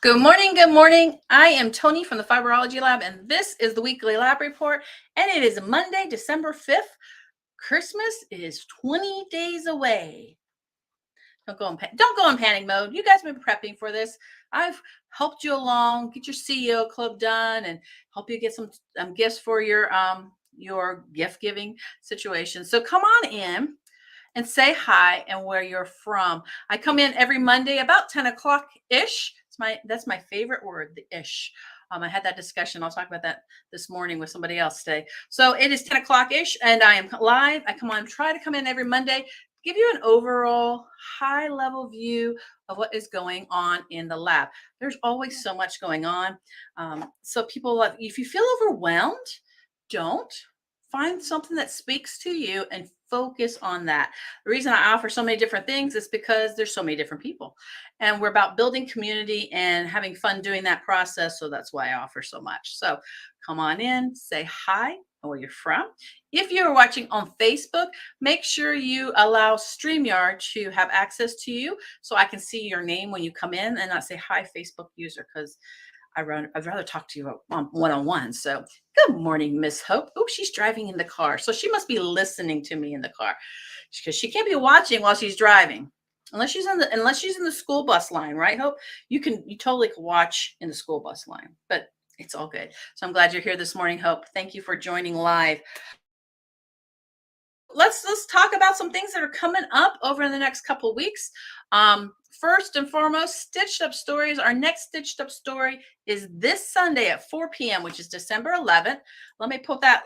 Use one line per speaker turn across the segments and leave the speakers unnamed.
Good morning. Good morning. I am Tony from the Fiberology Lab, and this is the weekly lab report. And it is Monday, December 5th. Christmas is 20 days away. Don't go in panic mode. You guys have been prepping for this. I've helped you along, get your CEO club done, and help you get some gifts for your gift giving situation. So come on in and say hi and where you're from. I come in every Monday about 10 o'clock ish. That's my favorite word, the ish. I had that discussion. I'll talk about that this morning with somebody else today. So it is 10 o'clock ish, and I am live. I try to come in every Monday, give you an overall high level view of what is going on in the lab. There's always so much going on. So people, if you feel overwhelmed, don't find something that speaks to you and focus on that. The reason I offer so many different things is because there's so many different people, and we're about building community and having fun doing that process. So that's why I offer so much. So come on in, say hi and where you're from. If you're watching on Facebook, make sure you allow StreamYard to have access to you so I can see your name when you come in and not say hi Facebook user, because I'd rather talk to you one-on-one. So good morning, Miss Hope. Oh, she's driving in the car. So she must be listening to me in the car, because she can't be watching while she's driving. Unless she's in the school bus line, right, Hope? You totally can watch in the school bus line, but it's all good. So I'm glad you're here this morning, Hope. Thank you for joining live. Let's talk about some things that are coming up over the next couple weeks. First and foremost, Stitched Up Stories. Our next Stitched Up story is this Sunday at 4 p.m., which is December 11th. Let me put that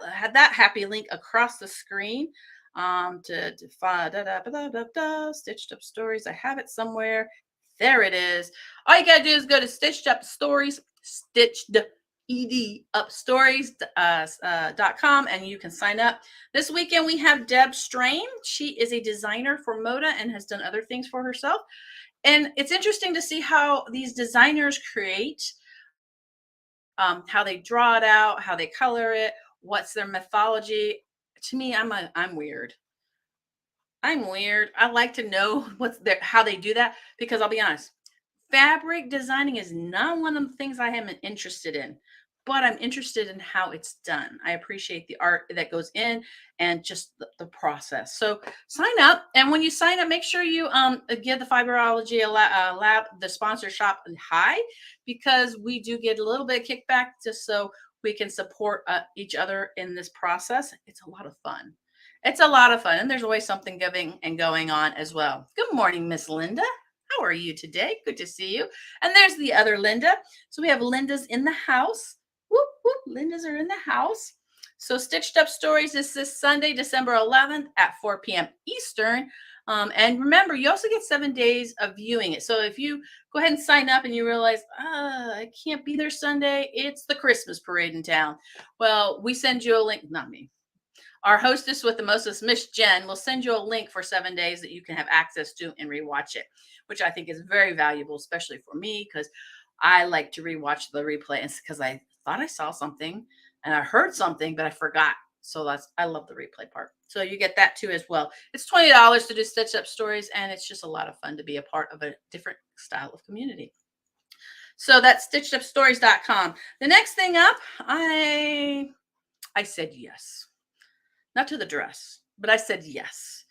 happy link across the screen. Stitched Up Stories. I have it somewhere. There it is. All you gotta do is go to Stitched Up Stories, Stitched edupstories.com, and you can sign up. This weekend we have Deb Strain. She is a designer for Moda and has done other things for herself. And it's interesting to see how these designers create, how they draw it out, how they color it, what's their mythology. To me, I'm weird. I'm weird. I like to know how they do that, because I'll be honest, fabric designing is not one of the things I am interested in, but I'm interested in how it's done. I appreciate the art that goes in and just the process. So sign up, and when you sign up, make sure you give the Fiberology Lab, the sponsor shop, high, because we do get a little bit of kickback just so we can support each other in this process. It's a lot of fun. It's a lot of fun, and there's always something giving and going on as well. Good morning, Miss Linda. How are you today? Good to see you. And there's the other Linda. So we have Linda's in the house. Whoop, whoop. Linda's are in the house. So Stitched Up Stories is this Sunday, December 11th at 4 p.m. Eastern. And remember, you also get 7 days of viewing it. So if you go ahead and sign up and you realize, I can't be there Sunday, it's the Christmas parade in town. Well, we send you a link, not me. Our hostess with the mostest, Miss Jen, will send you a link for 7 days that you can have access to and rewatch it, which I think is very valuable, especially for me, because I like to rewatch the replay. And because I thought I saw something and I heard something, but I forgot. So I love the replay part. So you get that too as well. It's $20 to do Stitch Up Stories, and it's just a lot of fun to be a part of a different style of community. So that's stitchedupstories.com. The next thing up, I said yes. Not to the dress, but I said yes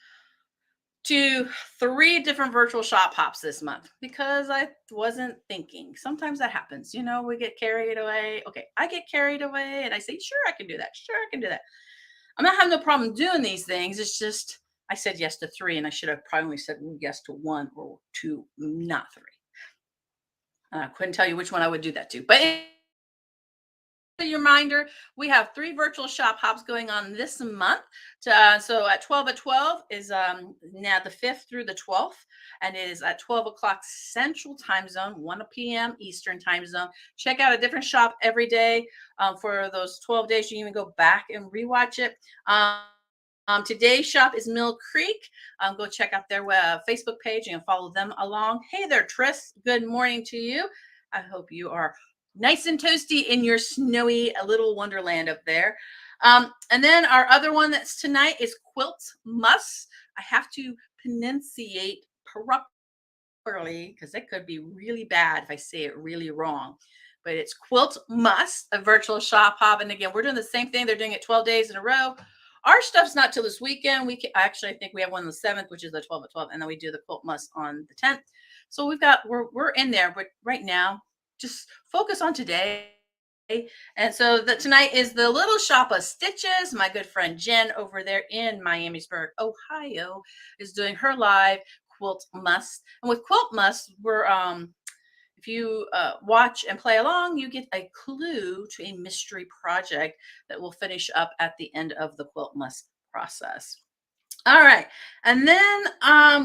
to 3 different virtual shop hops this month, because I wasn't thinking. Sometimes that happens. We get carried away. Okay, I get carried away and I say, sure, I can do that. Sure, I can do that. I'm not having no problem doing these things. It's just I said yes to 3, and I should have probably said yes to 1 or 2, not 3. I couldn't tell you which one I would do that to. But a reminder, we have 3 virtual shop hops going on this month. So at 12 is now the 5th through the 12th, and it is at 12 o'clock Central Time Zone, 1 p.m. Eastern Time Zone. Check out a different shop every day for those 12 days. You can even go back and rewatch it. Today's shop is Mill Creek. Go check out their Facebook page and follow them along. Hey there, Tris. Good morning to you. I hope you are nice and toasty in your snowy little wonderland up there. And then our other one that's tonight is Quilt Muss. I have to pronunciate properly properly, because it could be really bad if I say it really wrong. But it's Quilt Must, a virtual shop hop. And again, we're doing the same thing. They're doing it 12 days in a row. Our stuff's not till this weekend. Actually, I think we have one on the 7th, which is the 12 at 12, and then we do the Quilt Must on the 10th. So we're in there, but right now, just focus on today. And so tonight is the Little Shop of Stitches. My good friend Jen over there in Miamisburg, Ohio, is doing her live Quilt Must. And with Quilt Must, we're if you watch and play along, you get a clue to a mystery project that will finish up at the end of the Quilt Must process. All right. And then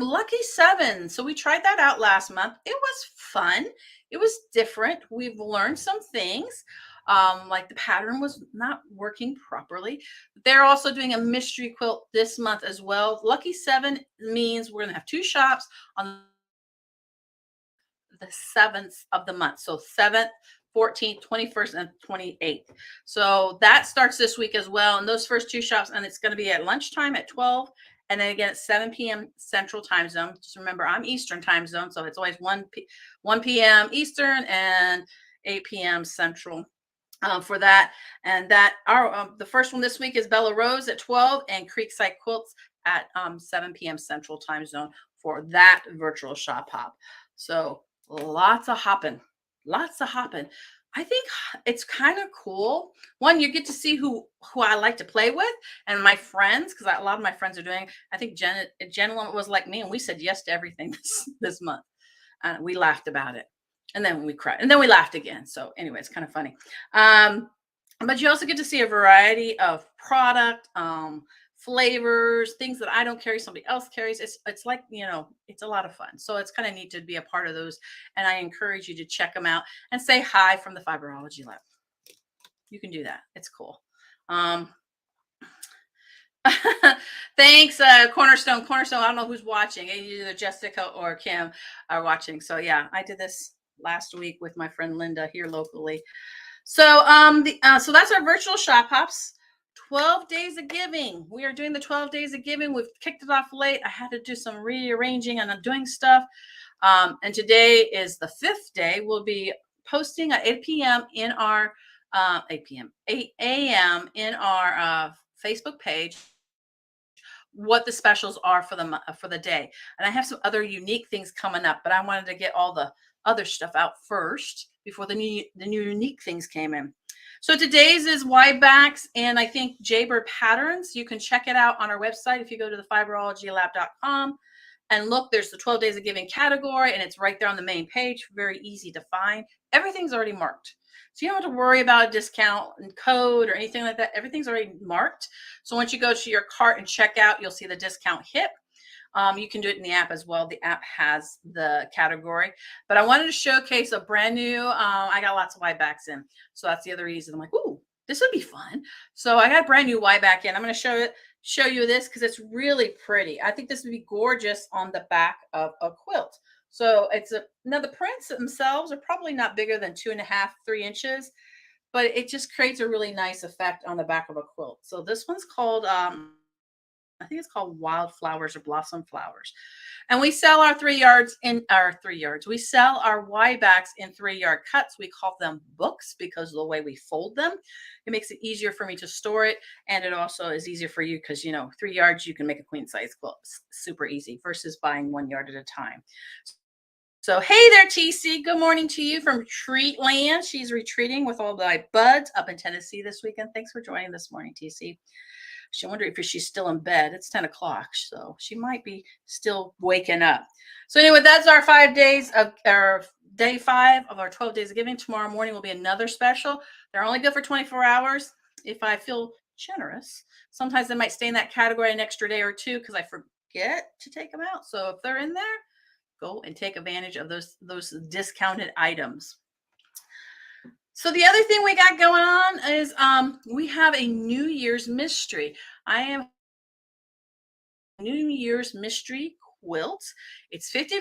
Lucky 7. So we tried that out last month. It was fun. It was different. We've learned some things. Like the pattern was not working properly. They're also doing a mystery quilt this month as well. Lucky 7 means we're going to have 2 shops on the 7th of the month. So 7th, 14th, 21st, and 28th. So that starts this week as well. And those first 2 shops, and it's going to be at lunchtime at 12, and then again at 7 p.m. Central Time Zone. Just remember, I'm Eastern Time Zone, so it's always 1 p.m. Eastern and 8 p.m. Central for that. And that the first one this week is Bella Rose at 12 and Creekside Quilts at 7 p.m. Central Time Zone for that virtual shop hop. So lots of hopping. I think it's kind of cool. One, you get to see who I like to play with and my friends, because a lot of my friends are doing. I think Jen was like me, and we said yes to everything this month. We laughed about it, and then we cried, and then we laughed again. So anyway, it's kind of funny. But you also get to see a variety of product, flavors, things that I don't carry, somebody else carries. It's like, it's a lot of fun. So it's kind of neat to be a part of those. And I encourage you to check them out and say hi from the Fiberology Lab. You can do that. It's cool. Thanks, Cornerstone. I don't know who's watching. Either Jessica or Kim are watching. So yeah, I did this last week with my friend Linda here locally. So so that's our virtual shop hops. 12 days of giving. We are doing the 12 days of giving. We've kicked it off late. I had to do some rearranging and I'm doing stuff. And today is the 5th day. We'll be posting at 8 p.m. in our 8 a.m. in our Facebook page what the specials are for the day. And I have some other unique things coming up, but I wanted to get all the other stuff out first before the new unique things came in. So today's is wide backs and I think Jaybird patterns. You can check it out on our website if you go to the fiberologylab.com and look. There's the 12 days of giving category, and it's right there on the main page. Very easy to find. Everything's already marked. So you don't have to worry about a discount and code or anything like that. Everything's already marked. So once you go to your cart and check out, you'll see the discount hit. You can do it in the app as well. The app has the category. But I wanted to showcase a brand new, I got lots of wide backs in. So that's the other reason. I'm like, ooh, this would be fun. So I got a brand new wide back in. I'm going to show you this because it's really pretty. I think this would be gorgeous on the back of a quilt. So now the prints themselves are probably not bigger than 2.5, 3 inches, but it just creates a really nice effect on the back of a quilt. So this one's called, I think it's called Wildflowers or Blossom Flowers. And we sell our 3 yards in our 3 yards. We sell our wide backs in 3-yard cuts. We call them books because of the way we fold them. It makes it easier for me to store it. And it also is easier for you because, 3 yards, you can make a queen size quilt. Super easy versus buying 1 yard at a time. So, hey there, TC. Good morning to you from Treatland. She's retreating with all my buds up in Tennessee this weekend. Thanks for joining this morning, TC. I wonder if she's still in bed. It's 10 o'clock, so she might be still waking up. So anyway, that's our 5 days of our day 5 of our 12 days of giving. Tomorrow morning will be another special. They're only good for 24 hours. If I feel generous, sometimes they might stay in that category an extra day or two because I forget to take them out. So if they're in there, go and take advantage of those discounted items. So the other thing we got going on is we have a New Year's mystery. I am New Year's mystery quilt. It's $50.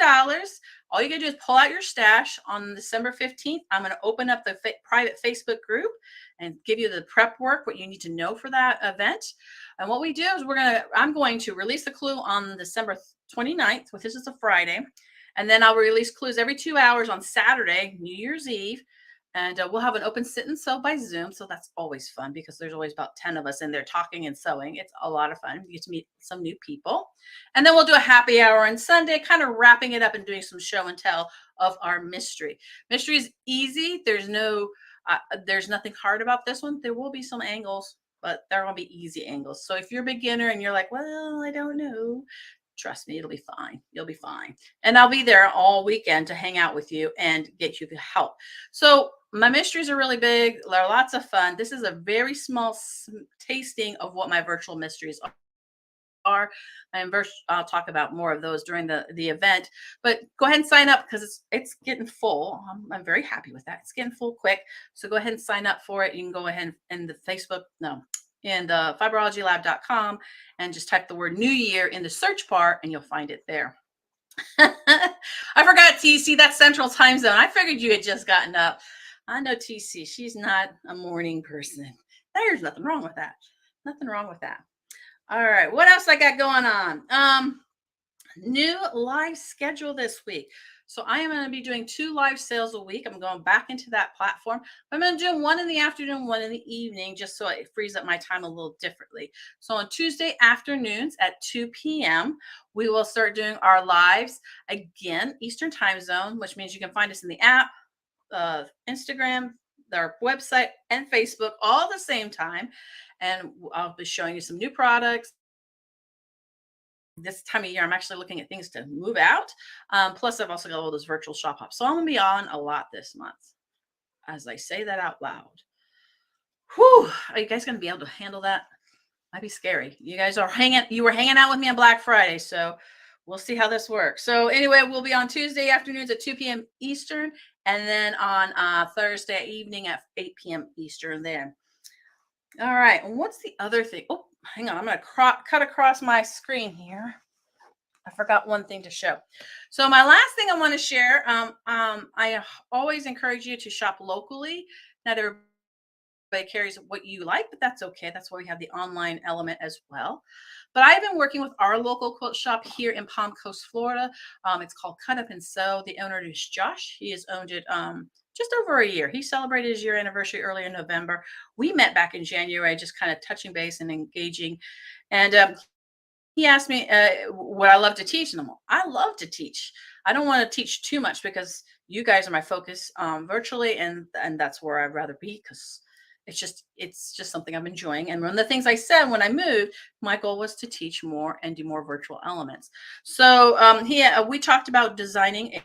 All you gotta do is pull out your stash on December 15th. I'm going to open up the private Facebook group and give you the prep work, what you need to know for that event. And what we do is I'm going to release the clue on December 29th, which is a Friday. And then I'll release clues every 2 hours on Saturday, New Year's Eve. And we'll have an open sit and sew by Zoom. So that's always fun because there's always about 10 of us in there talking and sewing. It's a lot of fun. You get to meet some new people. And then we'll do a happy hour on Sunday, kind of wrapping it up and doing some show and tell of our mystery. Mystery is easy. There's nothing hard about this one. There will be some angles, but they're going to be easy angles. So if you're a beginner and you're like, well, I don't know, trust me, it'll be fine. You'll be fine. And I'll be there all weekend to hang out with you and get you the help. So my mysteries are really big. They're lots of fun. This is a very small tasting of what my virtual mysteries are. And I'll talk about more of those during the event. But go ahead and sign up because it's getting full. I'm very happy with that. It's getting full quick. So go ahead and sign up for it. You can go ahead and the Facebook, no, in the fibrologylab.com and just type the word New Year in the search bar and you'll find it there. I forgot TC, that's Central Time Zone. I figured you had just gotten up. I know TC, she's not a morning person. There's nothing wrong with that. Nothing wrong with that. All right, what else I got going on? New live schedule this week. So I am going to be doing 2 live sales a week. I'm going back into that platform. I'm going to do one in the afternoon, one in the evening, just so it frees up my time a little differently. So on Tuesday afternoons at 2 p.m., we will start doing our lives again, Eastern Time Zone, which means you can find us in the app, Instagram, our website, and Facebook all at the same time. And I'll be showing you some new products. This time of year, I'm actually looking at things to move out. Plus, I've also got all those virtual shop hops. So I'm going to be on a lot this month as I say that out loud. Whew, are you guys going to be able to handle that? Might be scary. You guys are you were hanging out with me on Black Friday. So we'll see how this works. So anyway, we'll be on Tuesday afternoons at 2 p.m. Eastern. And then on Thursday evening at 8 p.m. Eastern then. All right. And what's the other thing? Oh, hang on. I'm going to cut across my screen here. I forgot one thing to show. So my last thing I want to share, I always encourage you to shop locally. Not everybody carries what you like, but that's okay. That's why we have the online element as well. But I've been working with our local quilt shop here in Palm Coast, Florida. It's called Cut Up and Sew. The owner is Josh. He has owned it just over a year. He celebrated his year anniversary early in November. We met back in January, just kind of touching base and engaging. And he asked me would I love to teach, and I love to teach. I don't want to teach too much because you guys are my focus virtually, and that's where I'd rather be because it's just something I'm enjoying. And one of the things I said when I moved, my goal was to teach more and do more virtual elements. So we talked about designing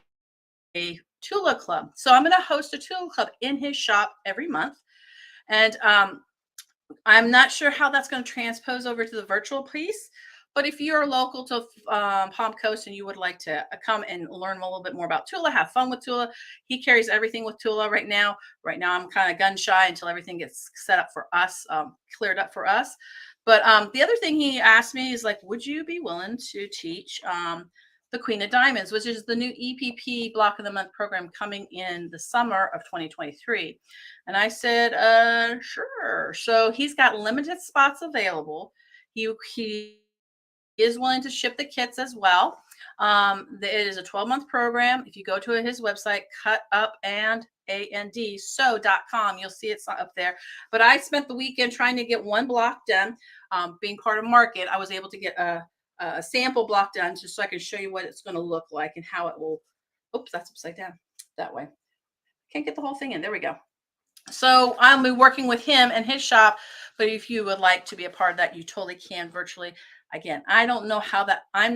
a Tula Club. So I'm going to host a Tula Club in his shop every month. And I'm not sure how that's going to transpose over to the virtual piece. But if you're local to Palm Coast and you would like to come and learn a little bit more about Tula, have fun with Tula. He carries everything with Tula right now. Right now, I'm kind of gun shy until everything gets set up for us, cleared up for us. But the other thing he asked me is like, would you be willing to teach the Queen of Diamonds, which is the new EPP Block of the Month program coming in the summer of 2023. And I said, sure. So he's got limited spots available. He is willing to ship the kits as well. It is a 12-month program. If you go to his website, cutupandsew.com, you'll see it's up there. But I spent the weekend trying to get one block done. Being part of Market, I was able to get a sample block done just so I can show you what it's going to look like and how it will. Oops, that's upside down that way. Can't get the whole thing in. There we go. So I'll be working with him and his shop. But if you would like to be a part of that, you totally can virtually. Again, I don't know how that. I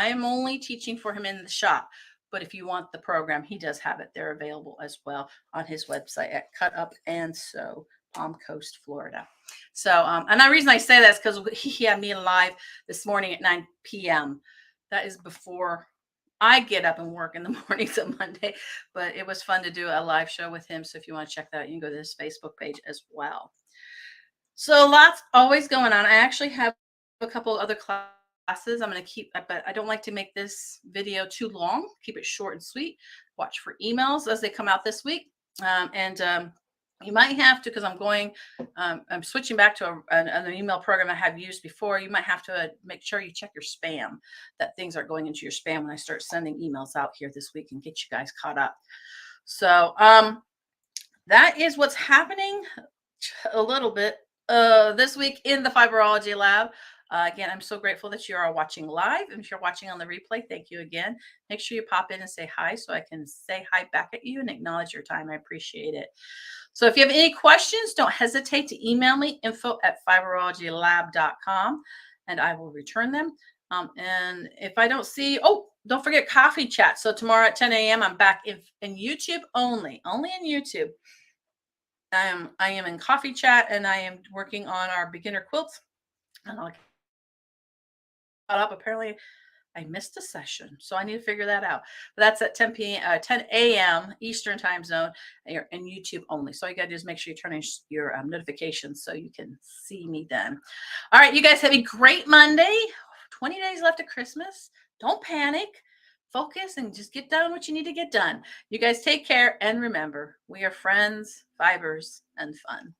am only teaching for him in the shop. But if you want the program, he does have it there available as well on his website at Cut Up and Sew, Palm Coast, Florida. So, and the reason I say that is because he had me live this morning at 9 p.m. That is before I get up and work in the mornings of Monday. But it was fun to do a live show with him. So if you want to check that out, you can go to his Facebook page as well. So lots always going on. I actually have a couple other classes I'm going to keep, but I don't like to make this video too long. Keep it short and sweet. Watch for emails as they come out this week. You might have to, because I'm switching back to an email program I have used before. You might have to make sure you check your spam, that things aren't going into your spam when I start sending emails out here this week and get you guys caught up. So that is what's happening a little bit this week in the Fiberology Lab. Again, I'm so grateful that you are watching live. And if you're watching on the replay, thank you again. Make sure you pop in and say hi so I can say hi back at you and acknowledge your time. I appreciate it. So if you have any questions, don't hesitate to email me, info@fiberologylab.com, and I will return them. And if I don't see, don't forget coffee chat. So tomorrow at 10 a.m., I'm back in YouTube only in YouTube. I am in coffee chat, and I am working on our beginner quilts. And I'll get up. Apparently, I missed a session, so I need to figure that out. But that's at 10 a.m. Eastern time zone, and YouTube only. So all you got to do is make sure you turn on your notifications so you can see me then. All right, you guys have a great Monday. 20 days left of Christmas. Don't panic. Focus and just get done what you need to get done. You guys take care, and remember, we are friends, fibers, and fun.